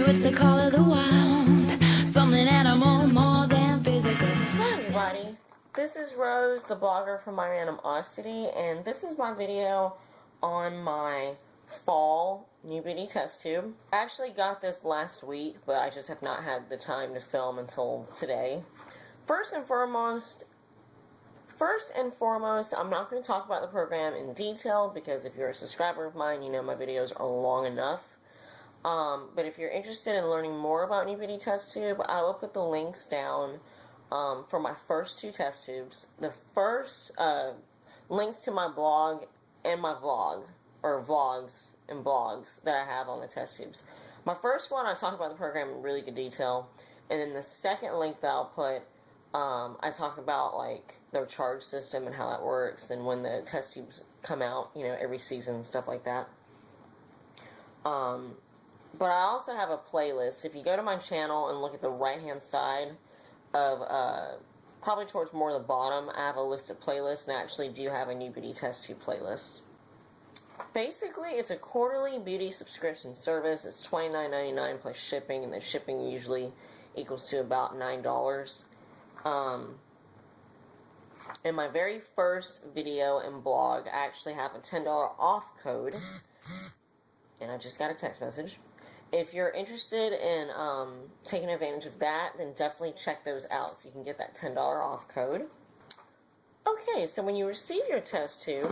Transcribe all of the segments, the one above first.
it's the call of the wild. Something animal more than physical. Hi everybody, this is Rose, the blogger from My Randomosity, and this is my video on my fall New Beauty test tube. I actually got this last week, but I just have not had the time to film until today. First and foremost, I'm not going to talk about the program in detail because if you're a subscriber of mine, you know my videos are long enough. But if you're interested in learning more about New Beauty test tube, I will put the links down for my first two test tubes. The first links to my blog and my vlog, or vlogs and blogs that I have on the test tubes. My first one, I talk about the program in really good detail, and then the second link that I'll put, I talk about like their charge system and how that works, and when the test tubes come out, you know, every season, stuff like that. But I also have a playlist. If you go to my channel and look at the right-hand side of, probably towards more the bottom, I have a list of playlists, and I actually do have a New Beauty test tube playlist. Basically, it's a quarterly beauty subscription service. It's $29.99 plus shipping, and the shipping usually equals to about $9. In my very first video and blog, I actually have a $10 off code, and I just got a text message. If you're interested in taking advantage of that, then definitely check those out so you can get that $10 off code. Okay, so when you receive your test tube,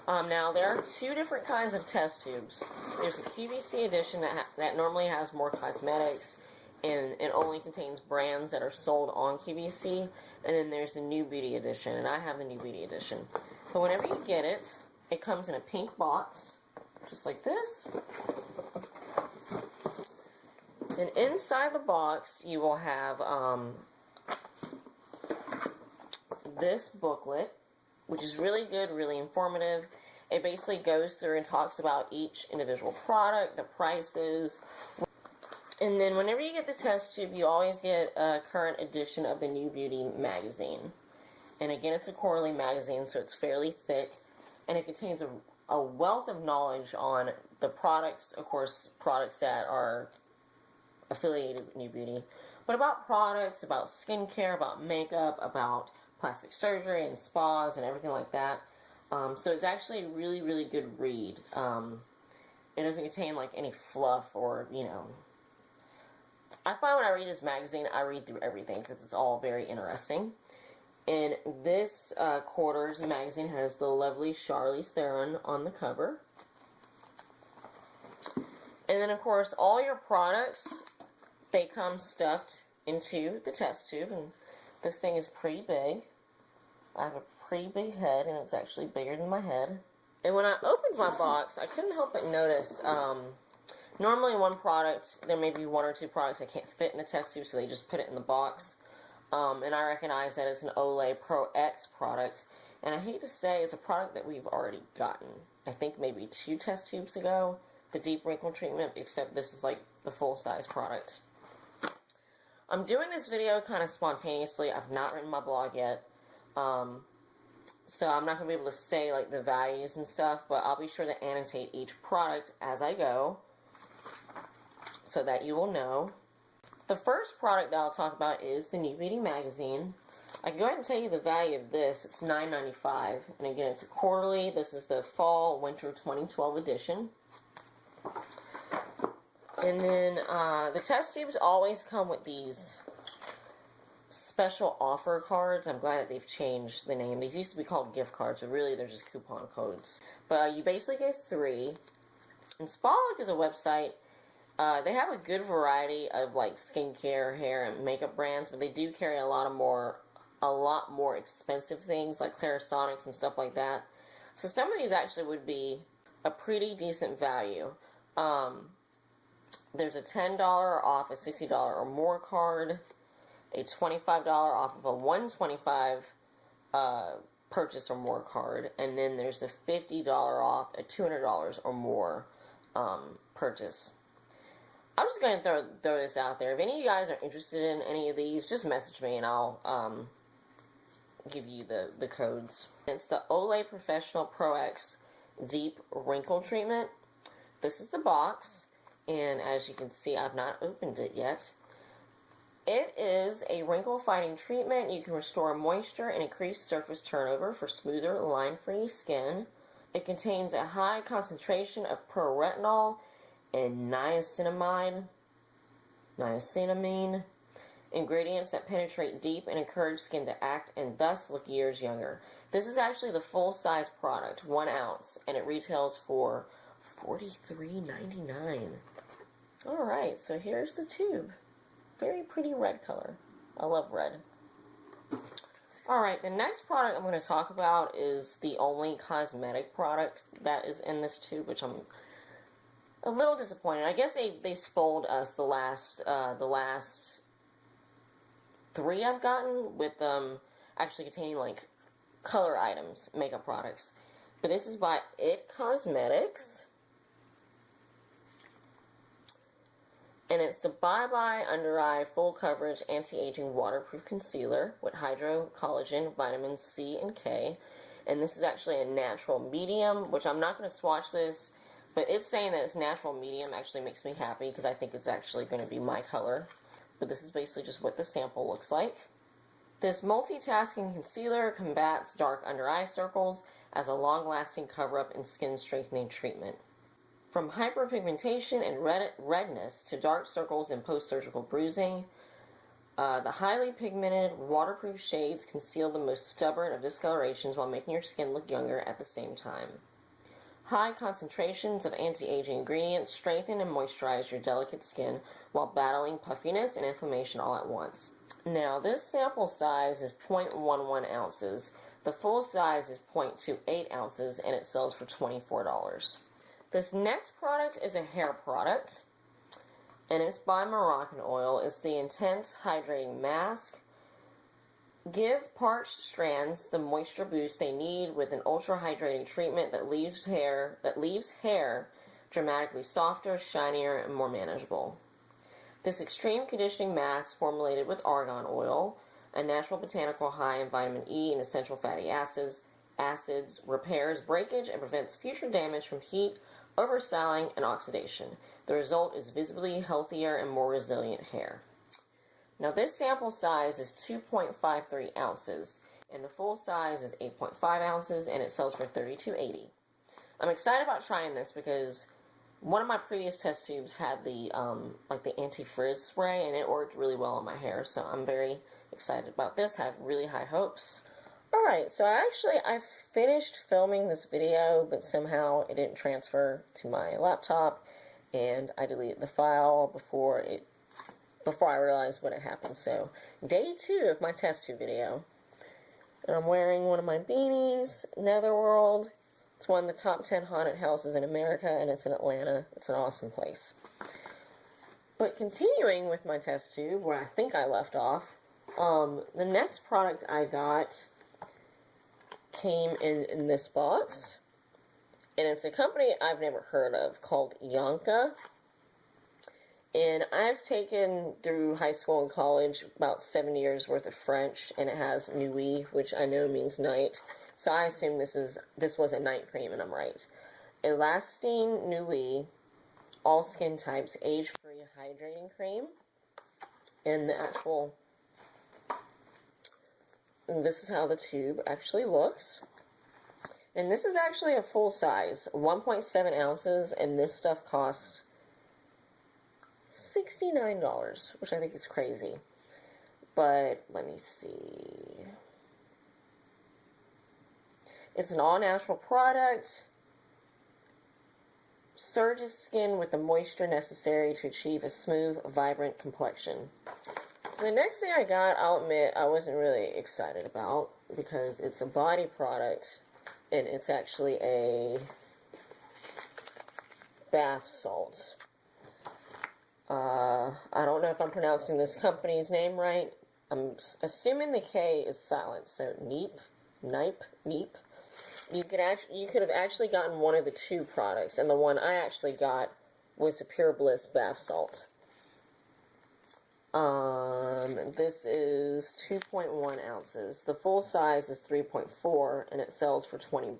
now there are two different kinds of test tubes. There's a QVC edition that normally has more cosmetics, and it only contains brands that are sold on QVC, and then there's the New Beauty edition, and I have the New Beauty edition. So whenever you get it, it comes in a pink box, just like this. And inside the box, you will have this booklet, which is really good, really informative. It basically goes through and talks about each individual product, the prices. And then whenever you get the test tube, you always get a current edition of the New Beauty magazine. And again, it's a quarterly magazine, so it's fairly thick. And it contains a wealth of knowledge on the products, of course, products that are affiliated with New Beauty, but about products, about skincare, about makeup, about plastic surgery and spas and everything like that. So it's actually a really, really good read. It doesn't contain like any fluff or, you know. I find when I read this magazine, I read through everything because it's all very interesting. And this quarter's magazine has the lovely Charlize Theron on the cover. And then, of course, all your products, they come stuffed into the test tube, and this thing is pretty big. I have a pretty big head, and it's actually bigger than my head. And when I opened my box, I couldn't help but notice, normally one product, there may be one or two products that can't fit in the test tube, so they just put it in the box. And I recognize that it's an Olay Pro X product, and I hate to say it's a product that we've already gotten. I think maybe 2 test tubes ago, the deep wrinkle treatment, except this is like the full-size product. I'm doing this video kind of spontaneously. I've not written my blog yet, so I'm not going to be able to say like the values and stuff, but I'll be sure to annotate each product as I go so that you will know. The first product that I'll talk about is the New Beauty magazine. I can go ahead and tell you the value of this. It's $9.95, and again, it's a quarterly. This is the Fall Winter 2012 edition. And then the test tubes always come with these special offer cards. I'm glad that they've changed the name. These used to be called gift cards, but really they're just coupon codes. But you basically get 3. And Spaholic is a website. They have a good variety of like skincare, hair, and makeup brands, but they do carry a lot more expensive things like Clarisonics and stuff like that. So some of these actually would be a pretty decent value. There's a $10 off a $60 or more card, a $25 off of a $125 purchase or more card, and then there's the $50 off a $200 or more purchase. I'm just going to throw this out there. If any of you guys are interested in any of these, just message me and I'll give you the codes. It's the Olay Professional Pro X Deep Wrinkle Treatment. This is the box. And as you can see, I've not opened it yet. It is a wrinkle-fighting treatment. You can restore moisture and increase surface turnover for smoother, line-free skin. It contains a high concentration of pyreretinol and niacinamide, ingredients that penetrate deep and encourage skin to act and thus look years younger. This is actually the full-size product, 1 ounce, and it retails for $43.99. Alright, so here's the tube. Very pretty red color. I love red. Alright, the next product I'm going to talk about is the only cosmetic product that is in this tube, which I'm a little disappointed. I guess they spoiled us the last 3 I've gotten with actually containing like color items, makeup products. But this is by It Cosmetics. And it's the Bye Bye Under Eye Full Coverage Anti-Aging Waterproof Concealer with Hydro Collagen, Vitamins C and K. And this is actually a natural medium, which I'm not going to swatch this, but it's saying that it's natural medium actually makes me happy because I think it's actually going to be my color. But this is basically just what the sample looks like. This multitasking concealer combats dark under eye circles as a long-lasting cover-up and skin-strengthening treatment. From hyperpigmentation and redness to dark circles and post-surgical bruising, the highly pigmented, waterproof shades conceal the most stubborn of discolorations while making your skin look younger at the same time. High concentrations of anti-aging ingredients strengthen and moisturize your delicate skin while battling puffiness and inflammation all at once. Now, this sample size is 0.11 ounces. The full size is 0.28 ounces, and it sells for $24. This next product is a hair product, and it's by Moroccan Oil. It's the Intense Hydrating Mask. Give parched strands the moisture boost they need with an ultra-hydrating treatment that leaves hair dramatically softer, shinier, and more manageable. This extreme conditioning mask, formulated with argan oil, a natural botanical high in vitamin E and essential fatty acids, repairs breakage and prevents future damage from heat, overstyling, and oxidation. The result is visibly healthier and more resilient hair. Now, this sample size is 2.53 ounces, and the full size is 8.5 ounces, and it sells for $32.80. I'm excited about trying this because one of my previous test tubes had the the anti-frizz spray, and it worked really well on my hair, so I'm very excited about this. I have really high hopes. Alright, so I finished filming this video, but somehow it didn't transfer to my laptop, and I deleted the file before I realized what had happened. So, day 2 of my test tube video. And I'm wearing one of my beanies, Netherworld. It's one of the top 10 haunted houses in America, and it's in Atlanta. It's an awesome place. But continuing with my test tube, where I think I left off, the next product I got came in this box, and it's a company I've never heard of called Yonka. And I've taken through high school and college about 7 years worth of French, and it has nuit, which I know means night. So I assume this was a night cream, and I'm right. Elastine Nuit, all skin types, age-free hydrating cream. And this is how the tube actually looks. And this is actually a full size, 1.7 ounces, and this stuff costs $69, which I think is crazy. But let me see. It's an all-natural product. Surges skin with the moisture necessary to achieve a smooth, vibrant complexion. So the next thing I got, I'll admit, I wasn't really excited about because it's a body product, and it's actually a bath salt. I don't know if I'm pronouncing this company's name right. I'm assuming the K is silent, so Neep. You could have actually gotten one of the 2 products, and the one I actually got was the Pure Bliss bath salt. This is 2.1 ounces. The full size is 3.4, and it sells for $20.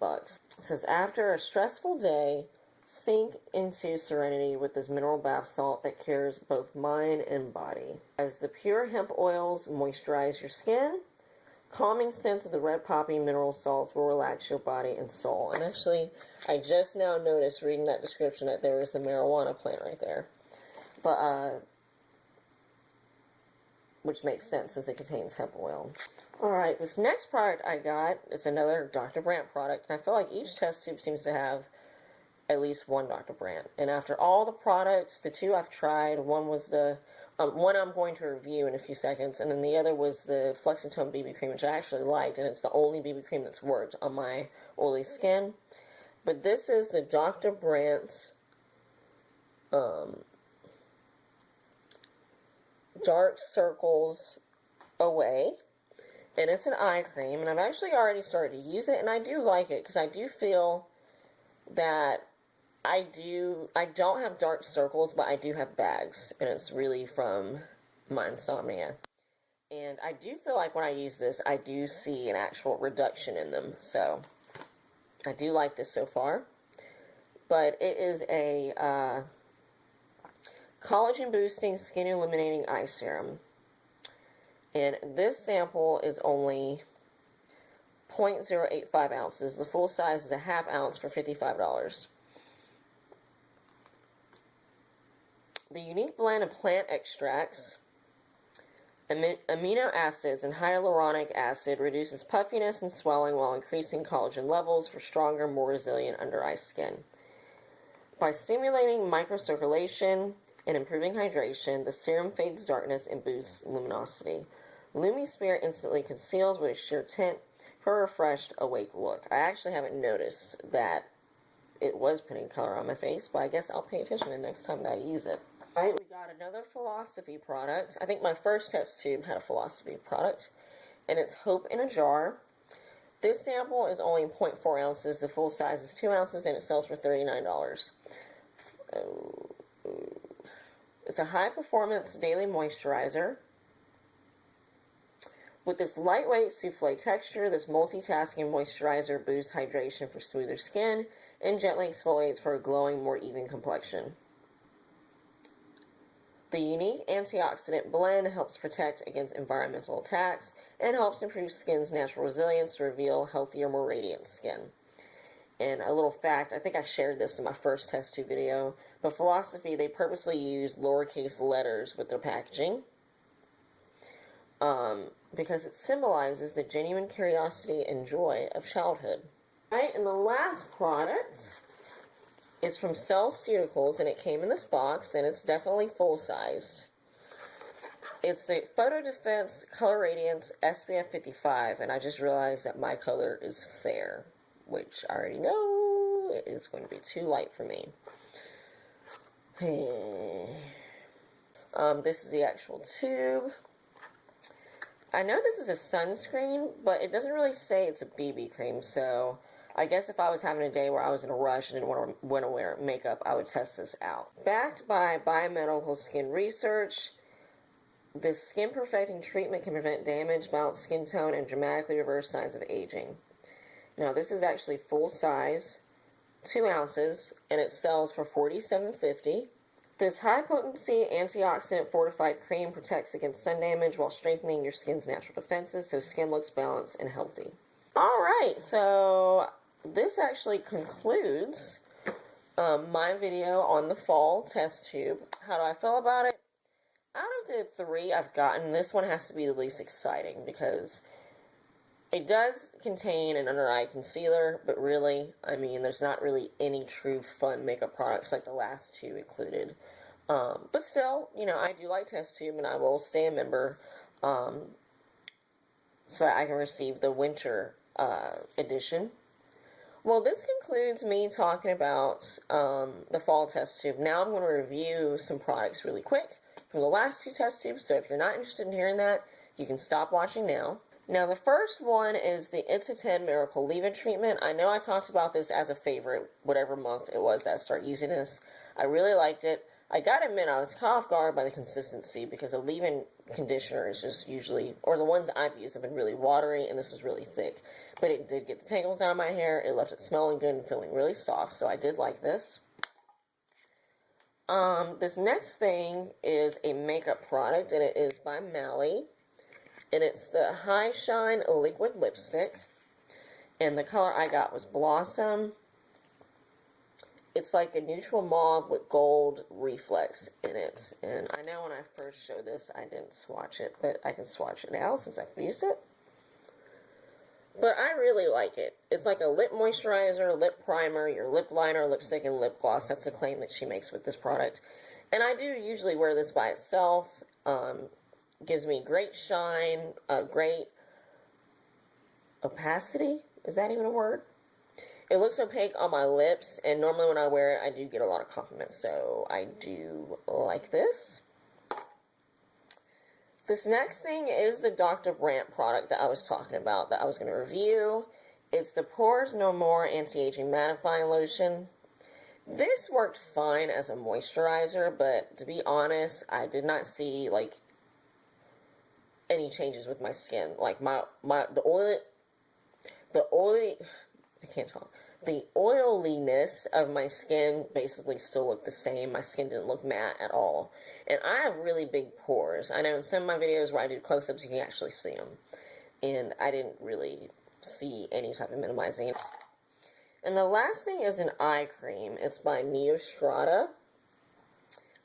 It says, after a stressful day, Sink into serenity with this mineral bath salt that cures both mind and body. As the pure hemp oils moisturize your skin, calming scents of the red poppy mineral salts will relax your body and soul. And actually, I just now noticed reading that description that there is a marijuana plant right there. But, which makes sense since it contains hemp oil. Alright, this next product I got, it's another Dr. Brandt product. And I feel like each test tube seems to have at least one Dr. Brandt. And after all the products, the two I've tried, one was the, one I'm going to review in a few seconds, and then the other was the Flexitone BB cream, which I actually liked, and it's the only BB cream that's worked on my oily skin. But this is the Dr. Brandt Dark Circles Away, and it's an eye cream, and I've actually already started to use it, and I do like it, because I do feel that I don't have dark circles, but I do have bags, and it's really from my insomnia. And I do feel like when I use this, I do see an actual reduction in them, so I do like this so far. But it is a collagen boosting, skin illuminating eye serum. And this sample is only 0.085 ounces. The full size is a half ounce for $55. The unique blend of plant extracts, amino acids, and hyaluronic acid reduces puffiness and swelling while increasing collagen levels for stronger, more resilient under-eye skin. By stimulating microcirculation and improving hydration, the serum fades darkness and boosts luminosity. LumiSphere instantly conceals with a sheer tint for a refreshed, awake look. I actually haven't noticed that it was putting color on my face, but I guess I'll pay attention the next time that I use it. Alright, we got another Philosophy product. I think my first test tube had a Philosophy product, and it's Hope in a Jar. This sample is only 0.4 ounces. The full size is 2 ounces, and it sells for $39. It's a high-performance daily moisturizer. With this lightweight souffle texture, this multitasking moisturizer boosts hydration for smoother skin and gently exfoliates for a glowing, more even complexion. The unique antioxidant blend helps protect against environmental attacks and helps improve skin's natural resilience to reveal healthier, more radiant skin. And a little fact, I think I shared this in my first test tube video, but Philosophy, they purposely use lowercase letters with their packaging. Because it symbolizes the genuine curiosity and joy of childhood. Right, and the last product is from Cellceuticals, and it came in this box, and it's definitely full-sized. It's the Photo Defense Color Radiance SPF 55, and I just realized that my color is fair, which I already know it is going to be too light for me. This is the actual tube. I know this is a sunscreen, but it doesn't really say it's a BB cream, so I guess if I was having a day where I was in a rush and didn't want to wear makeup, I would test this out. Backed by Biomedical Skin Research, this skin-perfecting treatment can prevent damage, balance skin tone, and dramatically reverse signs of aging. Now, this is actually full size, 2 ounces, and it sells for $47.50. This high-potency antioxidant fortified cream protects against sun damage while strengthening your skin's natural defenses so skin looks balanced and healthy. Alright, so this actually concludes my video on the fall test tube. How do I feel about it? Out of the 3 I've gotten, this one has to be the least exciting because it does contain an under-eye concealer, but really, I mean, there's not really any true fun makeup products like the last 2 included. But still, you know, I do like test tube, and I will stay a member so that I can receive the winter edition. Well, this concludes me talking about the fall test tube. Now I'm going to review some products really quick from the last 2 test tubes, so if you're not interested in hearing that, you can stop watching now. Now, the first one is the It's a 10 Miracle Leave-In Treatment. I know I talked about this as a favorite, whatever month it was that I started using this. I really liked it. I gotta admit, I was caught off guard by the consistency because a leave-in conditioner is just usually, or the ones I've used have been really watery, and this was really thick. But it did get the tangles out of my hair. It left it smelling good and feeling really soft, so I did like this. This next thing is a makeup product, and it is by Mally. And it's the High Shine Liquid Lipstick. And the color I got was Blossom. It's like a neutral mauve with gold reflex in it. And I know when I first showed this, I didn't swatch it, but I can swatch it now since I've used it. But I really like it. It's like a lip moisturizer, lip primer, your lip liner, lipstick, and lip gloss. That's the claim that she makes with this product. And I do usually wear this by itself. Gives me great shine, great opacity. Is that even a word? It looks opaque on my lips, and normally when I wear it, I do get a lot of compliments, so I do like this. This next thing is the Dr. Brandt product that I was talking about that I was going to review. It's the Pores No More Anti-Aging Mattifying Lotion. This worked fine as a moisturizer, but to be honest, I did not see, like, any changes with my skin. Like, the oiliness of my skin basically still looked the same. My skin didn't look matte at all. And I have really big pores. I know in some of my videos where I do close-ups, you can actually see them. And I didn't really see any type of minimizing. And the last thing is an eye cream. It's by Neostrata.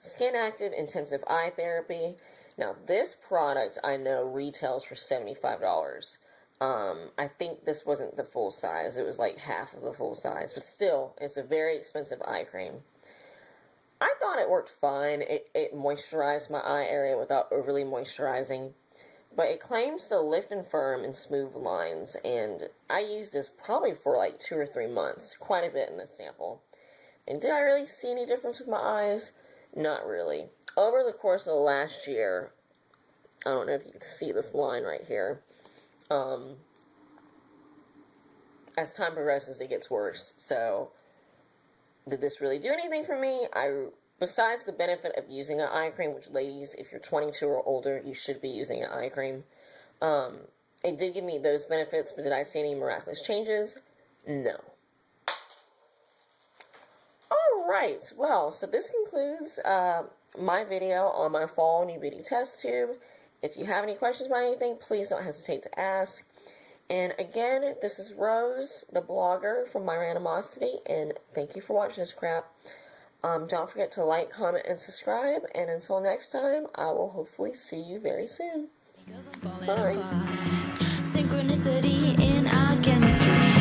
Skin Active Intensive Eye Therapy. Now, this product I know retails for $75. I think this wasn't the full size. It was like half of the full size. But still, it's a very expensive eye cream. I thought it worked fine. It moisturized my eye area without overly moisturizing. But it claims to lift and firm and smooth lines. And I used this probably for like 2 or 3 months. Quite a bit in this sample. And did I really see any difference with my eyes? Not really. Over the course of the last year, I don't know if you can see this line right here. As time progresses, it gets worse. So, did this really do anything for me? Besides the benefit of using an eye cream, which ladies, if you're 22 or older, you should be using an eye cream. It did give me those benefits, but did I see any miraculous changes? No. Alright, well, so this concludes my video on my fall new beauty test tube. If you have any questions about anything, please don't hesitate to ask. And again, this is Rose, the blogger from My Randomosity, and thank you for watching this crap. Don't forget to like, comment, and subscribe, and until next time, I will hopefully see you very soon. Bye. Synchronicity in our chemistry.